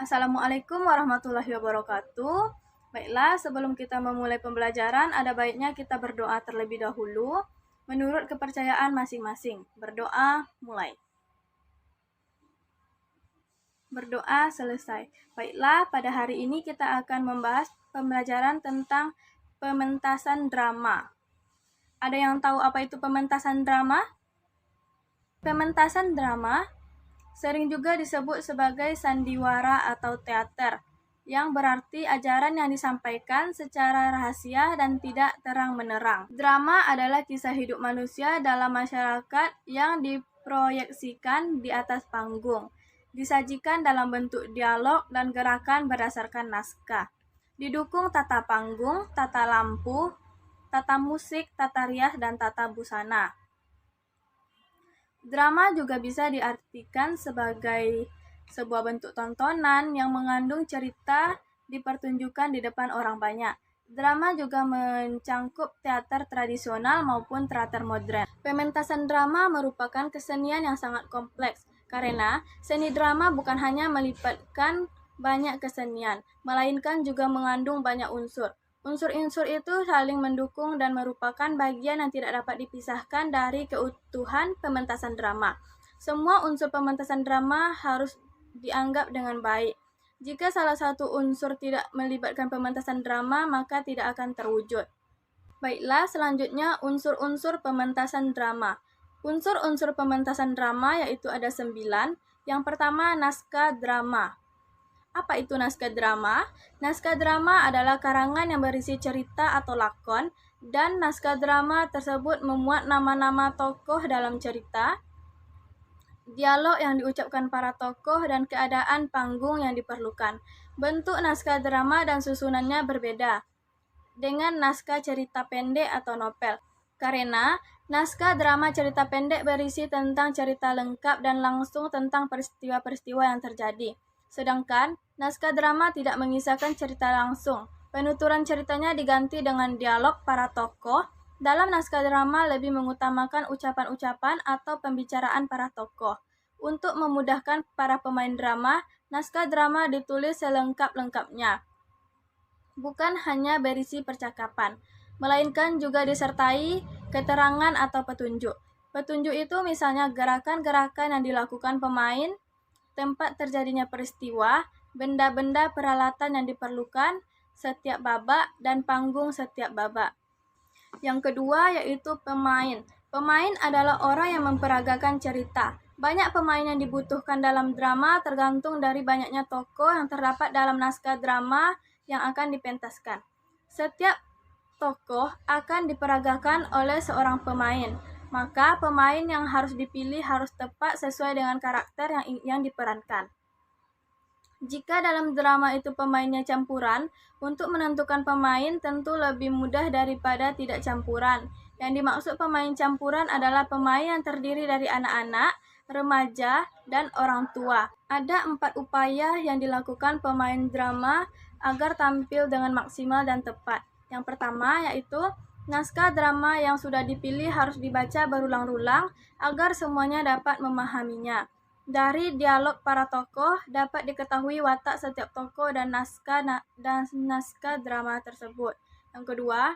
Assalamualaikum warahmatullahi wabarakatuh. Baiklah, sebelum kita memulai pembelajaran, ada baiknya kita berdoa terlebih dahulu menurut kepercayaan masing-masing. Berdoa, mulai. Berdoa selesai. Baiklah, pada hari ini kita akan membahas pembelajaran tentang pementasan drama. Ada yang tahu apa itu pementasan drama? Pementasan drama sering juga disebut sebagai sandiwara atau teater, yang berarti ajaran yang disampaikan secara rahasia dan tidak terang-menerang. Drama adalah kisah hidup manusia dalam masyarakat yang diproyeksikan di atas panggung, disajikan dalam bentuk dialog dan gerakan berdasarkan naskah. Didukung tata panggung, tata lampu, tata musik, tata rias, dan tata busana. Drama juga bisa diartikan sebagai sebuah bentuk tontonan yang mengandung cerita dipertunjukkan di depan orang banyak. Drama juga mencangkup teater tradisional maupun teater modern. Pementasan drama merupakan kesenian yang sangat kompleks, karena seni drama bukan hanya melibatkan banyak kesenian, melainkan juga mengandung banyak unsur. Unsur-unsur itu saling mendukung dan merupakan bagian yang tidak dapat dipisahkan dari keutuhan pementasan drama. Semua unsur pementasan drama harus dianggap dengan baik. Jika salah satu unsur tidak melibatkan pementasan drama, maka tidak akan terwujud. Baiklah, selanjutnya unsur-unsur pementasan drama. Unsur-unsur pementasan drama yaitu ada 9. Yang pertama, naskah drama. Apa itu naskah drama? Naskah drama adalah karangan yang berisi cerita atau lakon, dan naskah drama tersebut memuat nama-nama tokoh dalam cerita, dialog yang diucapkan para tokoh, dan keadaan panggung yang diperlukan. Bentuk naskah drama dan susunannya berbeda dengan naskah cerita pendek atau novel, karena naskah drama cerita pendek berisi tentang cerita lengkap dan langsung tentang peristiwa-peristiwa yang terjadi. Sedangkan naskah drama tidak mengisahkan cerita langsung. Penuturan ceritanya diganti dengan dialog para tokoh. Dalam naskah drama lebih mengutamakan ucapan-ucapan atau pembicaraan para tokoh. Untuk memudahkan para pemain drama, naskah drama ditulis selengkap-lengkapnya. Bukan hanya berisi percakapan, melainkan juga disertai keterangan atau petunjuk. Petunjuk itu misalnya gerakan-gerakan yang dilakukan pemain, tempat terjadinya peristiwa, benda-benda peralatan yang diperlukan setiap babak, dan panggung setiap babak. Yang kedua yaitu pemain. Pemain adalah orang yang memperagakan cerita. Banyak pemain yang dibutuhkan dalam drama tergantung dari banyaknya tokoh yang terdapat dalam naskah drama yang akan dipentaskan. Setiap tokoh akan diperagakan oleh seorang pemain. Maka pemain yang harus dipilih harus tepat sesuai dengan karakter yang diperankan. Jika dalam drama itu pemainnya campuran, untuk menentukan pemain tentu lebih mudah daripada tidak campuran. Yang dimaksud pemain campuran adalah pemain yang terdiri dari anak-anak, remaja, dan orang tua. Ada 4 upaya yang dilakukan pemain drama agar tampil dengan maksimal dan tepat. Yang pertama yaitu naskah drama yang sudah dipilih harus dibaca berulang-ulang agar semuanya dapat memahaminya. Dari dialog para tokoh dapat diketahui watak setiap tokoh dan naskah drama tersebut. Yang kedua,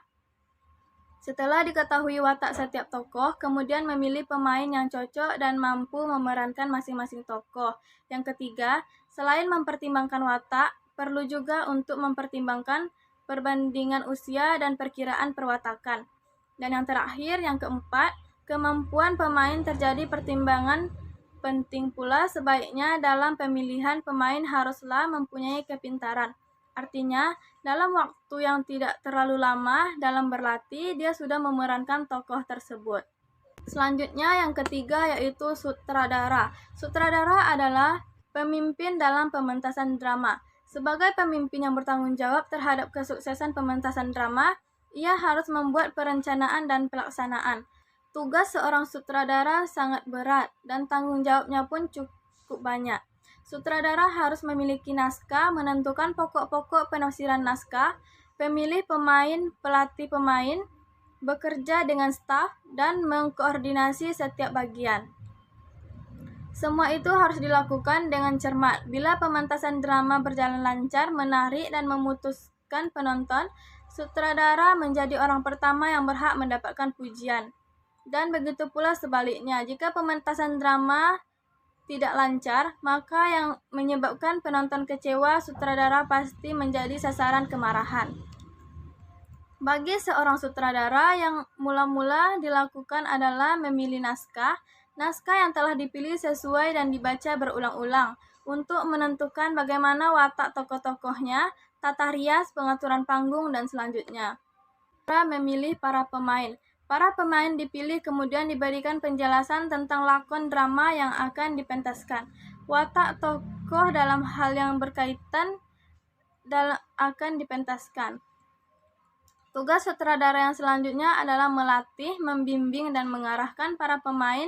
setelah diketahui watak setiap tokoh, kemudian memilih pemain yang cocok dan mampu memerankan masing-masing tokoh. Yang ketiga, selain mempertimbangkan watak, perlu juga untuk mempertimbangkan perbandingan usia dan perkiraan perwatakan. Dan yang terakhir, yang keempat, kemampuan pemain terjadi pertimbangan penting pula. Sebaiknya dalam pemilihan pemain haruslah mempunyai kepintaran. Artinya, dalam waktu yang tidak terlalu lama dalam berlatih, dia sudah memerankan tokoh tersebut. Selanjutnya yang ketiga yaitu sutradara. Sutradara adalah pemimpin dalam pementasan drama. Sebagai pemimpin yang bertanggung jawab terhadap kesuksesan pementasan drama, ia harus membuat perencanaan dan pelaksanaan. Tugas seorang sutradara sangat berat dan tanggung jawabnya pun cukup banyak. Sutradara harus memiliki naskah, menentukan pokok-pokok penafsiran naskah, memilih pemain, pelatih pemain, bekerja dengan staf, dan mengkoordinasi setiap bagian. Semua itu harus dilakukan dengan cermat. Bila pementasan drama berjalan lancar, menarik, dan memuaskan penonton, sutradara menjadi orang pertama yang berhak mendapatkan pujian. Dan begitu pula sebaliknya, jika pementasan drama tidak lancar, maka yang menyebabkan penonton kecewa, sutradara pasti menjadi sasaran kemarahan. Bagi seorang sutradara, yang mula-mula dilakukan adalah memilih naskah yang telah dipilih sesuai dan dibaca berulang-ulang untuk menentukan bagaimana watak tokoh-tokohnya, tata rias, pengaturan panggung, dan selanjutnya. Cara memilih para pemain. Para pemain dipilih kemudian diberikan penjelasan tentang lakon drama yang akan dipentaskan. Watak tokoh dalam hal yang berkaitan akan dipentaskan. Tugas sutradara yang selanjutnya adalah melatih, membimbing, dan mengarahkan para pemain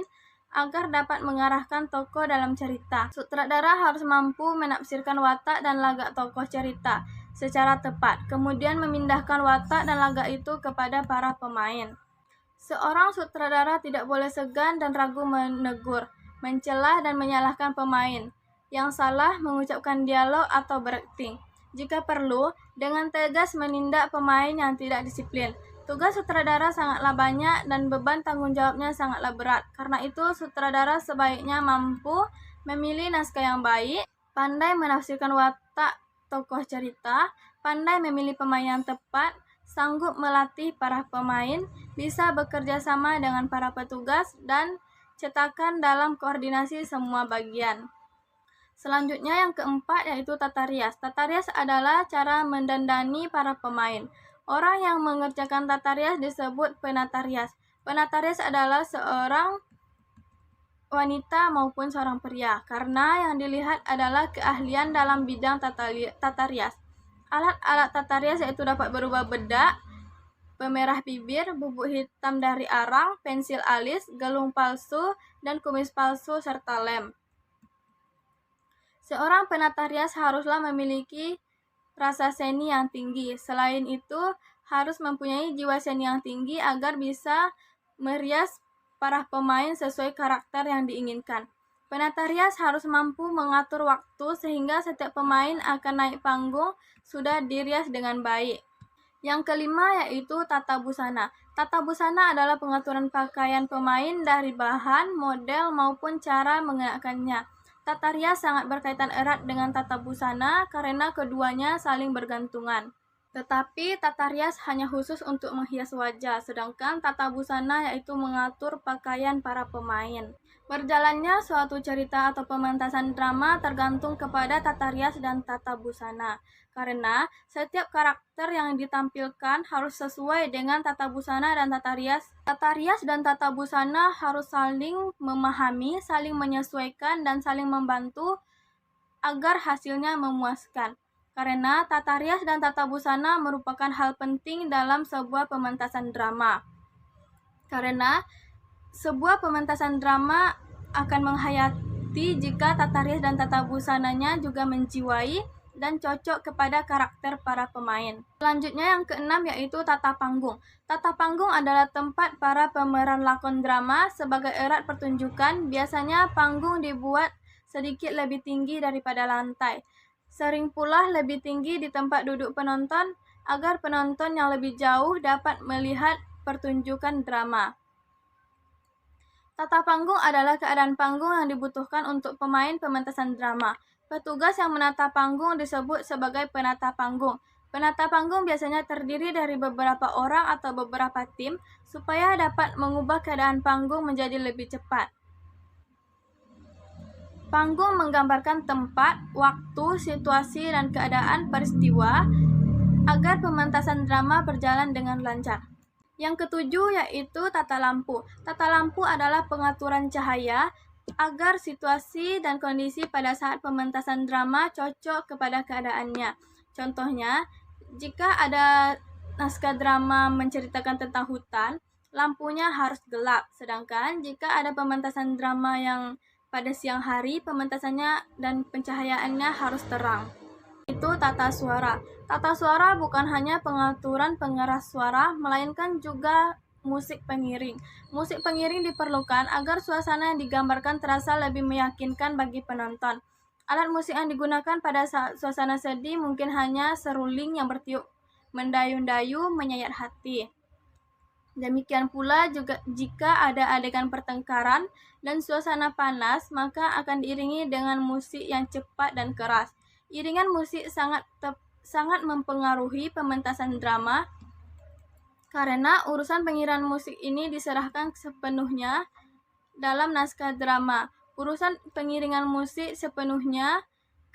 agar dapat mengarahkan tokoh dalam cerita. Sutradara harus mampu menafsirkan watak dan lagak tokoh cerita secara tepat, kemudian memindahkan watak dan lagak itu kepada para pemain. Seorang sutradara tidak boleh segan dan ragu menegur, mencela, dan menyalahkan pemain yang salah mengucapkan dialog atau berakting. Jika perlu, dengan tegas menindak pemain yang tidak disiplin. Tugas sutradara sangatlah banyak dan beban tanggung jawabnya sangatlah berat. Karena itu, sutradara sebaiknya mampu memilih naskah yang baik, pandai menafsirkan watak tokoh cerita, pandai memilih pemain yang tepat, sanggup melatih para pemain, bisa bekerja sama dengan para petugas, dan cetakan dalam koordinasi semua bagian. Selanjutnya yang keempat yaitu tata rias. Tata rias adalah cara mendandani para pemain. Orang yang mengerjakan tata rias disebut penata rias. Penata rias adalah seorang wanita maupun seorang pria, karena yang dilihat adalah keahlian dalam bidang tata rias. Alat-alat tata rias yaitu dapat berupa bedak, pemerah bibir, bubuk hitam dari arang, pensil alis, galung palsu, dan kumis palsu, serta lem. Seorang penata rias haruslah memiliki rasa seni yang tinggi. Selain itu, harus mempunyai jiwa seni yang tinggi agar bisa merias para pemain sesuai karakter yang diinginkan. Penata rias harus mampu mengatur waktu sehingga setiap pemain akan naik panggung sudah dirias dengan baik. Yang kelima yaitu tata busana. Tata busana adalah pengaturan pakaian pemain dari bahan, model, maupun cara mengenakannya. Tata rias sangat berkaitan erat dengan tata busana karena keduanya saling bergantungan. Tetapi tata rias hanya khusus untuk menghias wajah, sedangkan tata busana yaitu mengatur pakaian para pemain. Berjalannya suatu cerita atau pementasan drama tergantung kepada tata rias dan tata busana, karena setiap karakter yang ditampilkan harus sesuai dengan tata busana dan tata rias. Tata rias dan tata busana harus saling memahami, saling menyesuaikan, dan saling membantu agar hasilnya memuaskan. Karena tata rias dan tata busana merupakan hal penting dalam sebuah pementasan drama. Karena sebuah pementasan drama akan menghayati jika tata rias dan tata busananya juga menjiwai dan cocok kepada karakter para pemain. Selanjutnya yang keenam yaitu tata panggung. Tata panggung adalah tempat para pemeran lakon drama. Sebagai erat pertunjukan, biasanya panggung dibuat sedikit lebih tinggi daripada lantai. Sering pula lebih tinggi di tempat duduk penonton agar penonton yang lebih jauh dapat melihat pertunjukan drama. Tata panggung adalah keadaan panggung yang dibutuhkan untuk pemain pementasan drama. Petugas yang menata panggung disebut sebagai penata panggung. Penata panggung biasanya terdiri dari beberapa orang atau beberapa tim supaya dapat mengubah keadaan panggung menjadi lebih cepat. Panggung menggambarkan tempat, waktu, situasi, dan keadaan peristiwa agar pementasan drama berjalan dengan lancar. Yang ketujuh yaitu tata lampu. Tata lampu adalah pengaturan cahaya agar situasi dan kondisi pada saat pementasan drama cocok kepada keadaannya. Contohnya, jika ada naskah drama menceritakan tentang hutan, lampunya harus gelap. Sedangkan jika ada pementasan drama yang pada siang hari, pementasannya dan pencahayaannya harus terang. Itu tata suara. Tata suara bukan hanya pengaturan pengeras suara, melainkan juga musik pengiring. Musik pengiring diperlukan agar suasana yang digambarkan terasa lebih meyakinkan bagi penonton. Alat musik yang digunakan pada saat suasana sedih mungkin hanya seruling yang bertiup mendayu-dayu menyayat hati. Demikian pula juga jika ada adegan pertengkaran dan suasana panas, maka akan diiringi dengan musik yang cepat dan keras. Iringan musik sangat mempengaruhi pementasan drama karena urusan pengirian musik ini diserahkan sepenuhnya dalam naskah drama. Urusan pengiringan musik sepenuhnya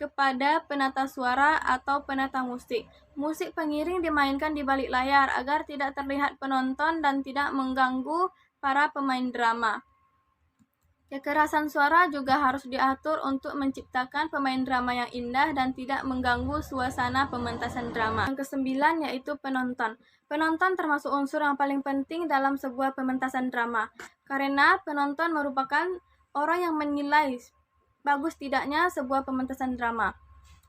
kepada penata suara atau penata musik. Musik pengiring dimainkan di balik layar agar tidak terlihat penonton dan tidak mengganggu para pemain drama. Kekerasan suara juga harus diatur untuk menciptakan pemain drama yang indah dan tidak mengganggu suasana pementasan drama. Yang kesembilan yaitu penonton. Penonton termasuk unsur yang paling penting dalam sebuah pementasan drama, karena penonton merupakan orang yang menilai bagus tidaknya sebuah pementasan drama.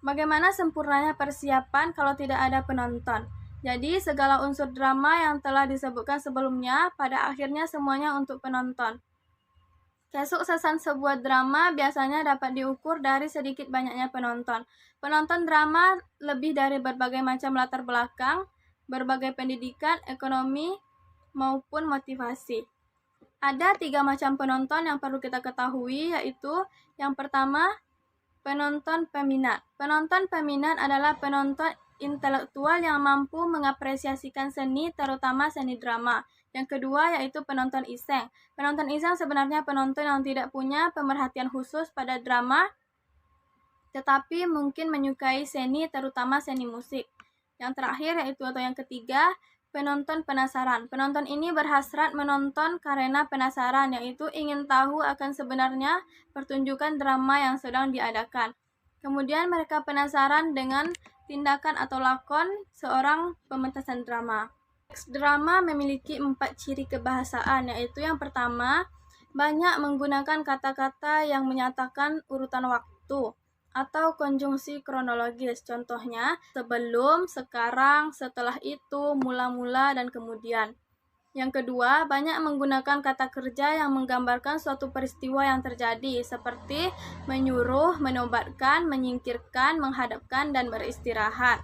Bagaimana sempurnanya persiapan kalau tidak ada penonton? Jadi, segala unsur drama yang telah disebutkan sebelumnya, pada akhirnya semuanya untuk penonton. Kesuksesan sebuah drama biasanya dapat diukur dari sedikit banyaknya penonton. Penonton drama lebih dari berbagai macam latar belakang, berbagai pendidikan, ekonomi, maupun motivasi. Ada 3 macam penonton yang perlu kita ketahui, yaitu yang pertama, penonton peminat. Penonton peminat adalah penonton intelektual yang mampu mengapresiasikan seni, terutama seni drama. Yang kedua yaitu penonton iseng. Penonton iseng sebenarnya penonton yang tidak punya pemerhatian khusus pada drama, tetapi mungkin menyukai seni, terutama seni musik. Yang terakhir yaitu atau yang ketiga, penonton penasaran. Penonton ini berhasrat menonton karena penasaran, yaitu ingin tahu akan sebenarnya pertunjukan drama yang sedang diadakan. Kemudian mereka penasaran dengan tindakan atau lakon seorang pementasan drama. Teks drama memiliki 4 ciri kebahasaan, yaitu yang pertama, banyak menggunakan kata-kata yang menyatakan urutan waktu atau konjungsi kronologis. Contohnya, sebelum, sekarang, setelah itu, mula-mula, dan kemudian. Yang kedua, banyak menggunakan kata kerja yang menggambarkan suatu peristiwa yang terjadi, seperti menyuruh, menobatkan, menyingkirkan, menghadapkan, dan beristirahat.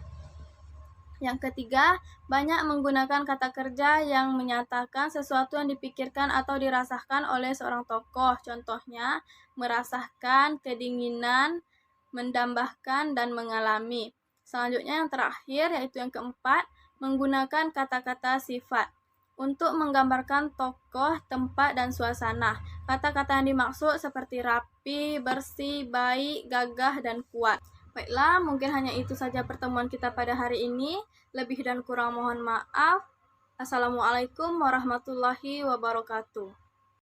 Yang ketiga, banyak menggunakan kata kerja yang menyatakan sesuatu yang dipikirkan atau dirasakan oleh seorang tokoh. Contohnya, merasakan, kedinginan, mendambahkan, dan mengalami. Selanjutnya yang terakhir, yaitu yang keempat, menggunakan kata-kata sifat untuk menggambarkan tokoh, tempat, dan suasana. Kata-kata yang dimaksud seperti rapi, bersih, baik, gagah, dan kuat. Baiklah, mungkin hanya itu saja pertemuan kita pada hari ini. Lebih dan kurang mohon maaf. Assalamualaikum warahmatullahi wabarakatuh.